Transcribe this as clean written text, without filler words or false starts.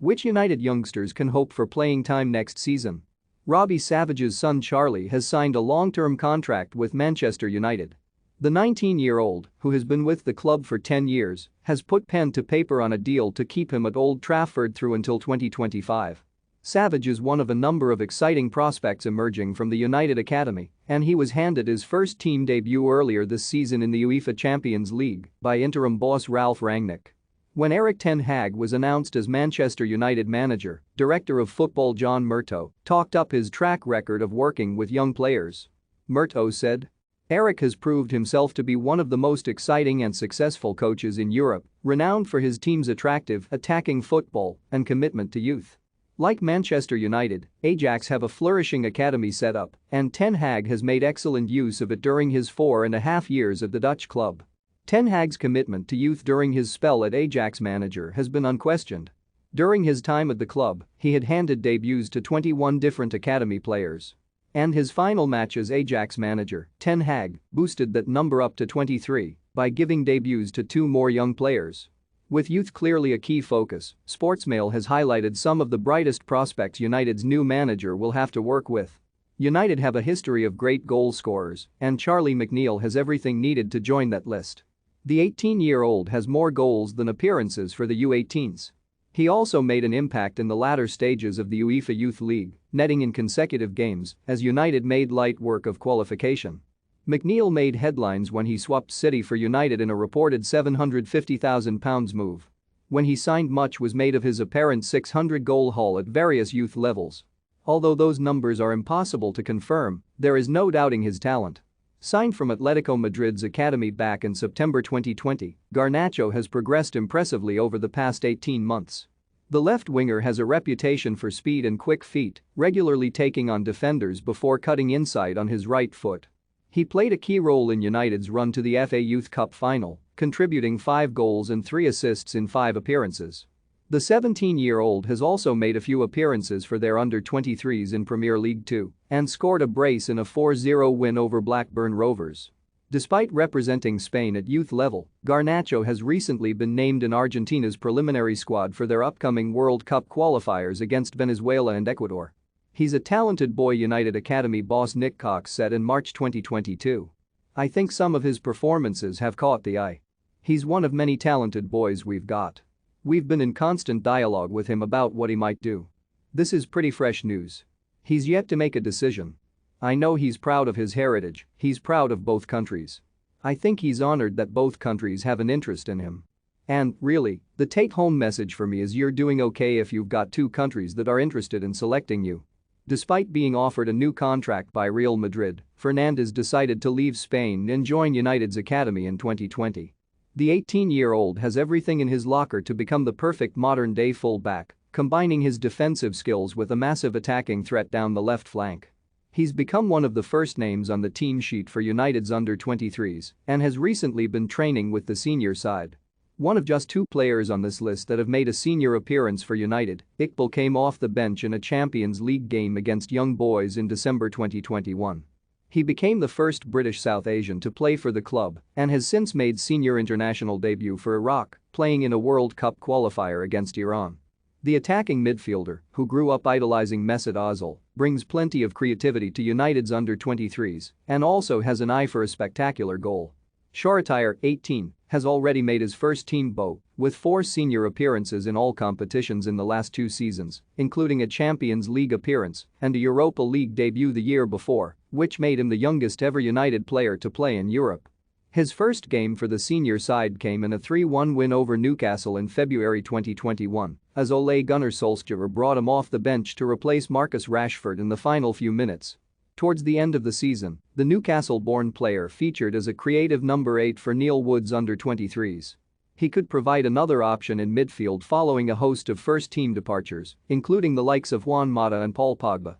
Which United youngsters can hope for playing time next season? Robbie Savage's son Charlie has signed a long-term contract with Manchester United. The 19-year-old, who has been with the club for 10 years, has put pen to paper on a deal to keep him at Old Trafford through until 2025. Savage is one of a number of exciting prospects emerging from the United Academy, and he was handed his first team debut earlier this season in the UEFA Champions League by interim boss Ralf Rangnick. When Erik ten Hag was announced as Manchester United manager, director of football John Murtough talked up his track record of working with young players. Murtough said, "Erik has proved himself to be one of the most exciting and successful coaches in Europe, renowned for his team's attractive, attacking football and commitment to youth. Like Manchester United, Ajax have a flourishing academy setup, and Ten Hag has made excellent use of it during his 4.5 years at the Dutch club." Ten Hag's commitment to youth during his spell at Ajax manager has been unquestioned. During his time at the club, he had handed debuts to 21 different academy players. And his final match as Ajax manager, Ten Hag boosted that number up to 23 by giving debuts to 2 more young players. With youth clearly a key focus, Sportsmail has highlighted some of the brightest prospects United's new manager will have to work with. United have a history of great goal scorers, and Charlie McNeil has everything needed to join that list. The 18-year-old has more goals than appearances for the U18s. He also made an impact in the latter stages of the UEFA Youth League, netting in consecutive games as United made light work of qualification. McNeil made headlines when he swapped City for United in a reported £750,000 move. When he signed, much was made of his apparent 600-goal haul at various youth levels. Although those numbers are impossible to confirm, there is no doubting his talent. Signed from Atletico Madrid's academy back in September 2020, Garnacho has progressed impressively over the past 18 months. The left winger has a reputation for speed and quick feet, regularly taking on defenders before cutting inside on his right foot. He played a key role in United's run to the FA Youth Cup final, contributing 5 goals and 3 assists in 5 appearances. The 17-year-old has also made a few appearances for their under-23s in Premier League 2 and scored a brace in a 4-0 win over Blackburn Rovers. Despite representing Spain at youth level, Garnacho has recently been named in Argentina's preliminary squad for their upcoming World Cup qualifiers against Venezuela and Ecuador. He's a talented boy, United Academy boss Nick Cox said in March 2022. "I think some of his performances have caught the eye. He's one of many talented boys we've got. We've been in constant dialogue with him about what he might do. This is pretty fresh news. He's yet to make a decision. I know he's proud of his heritage, he's proud of both countries. I think he's honored that both countries have an interest in him. And, really, the take-home message for me is you're doing okay if you've got 2 countries that are interested in selecting you." Despite being offered a new contract by Real Madrid, Fernandes decided to leave Spain and join United's academy in 2020. The 18-year-old has everything in his locker to become the perfect modern-day full-back, combining his defensive skills with a massive attacking threat down the left flank. He's become one of the first names on the team sheet for United's under-23s and has recently been training with the senior side. One of just 2 players on this list that have made a senior appearance for United, Iqbal came off the bench in a Champions League game against Young Boys in December 2021. He became the first British South Asian to play for the club and has since made senior international debut for Iraq, playing in a World Cup qualifier against Iran. The attacking midfielder, who grew up idolizing Mesut Ozil, brings plenty of creativity to United's under-23s and also has an eye for a spectacular goal. Shoretire, 18, has already made his first team debut, with 4 senior appearances in all competitions in the last 2 seasons, including a Champions League appearance and a Europa League debut the year before, which made him the youngest ever United player to play in Europe. His first game for the senior side came in a 3-1 win over Newcastle in February 2021, as Ole Gunnar Solskjaer brought him off the bench to replace Marcus Rashford in the final few minutes. Towards the end of the season, the Newcastle-born player featured as a creative number 8 for Neil Wood's under-23s. He could provide another option in midfield following a host of first-team departures, including the likes of Juan Mata and Paul Pogba.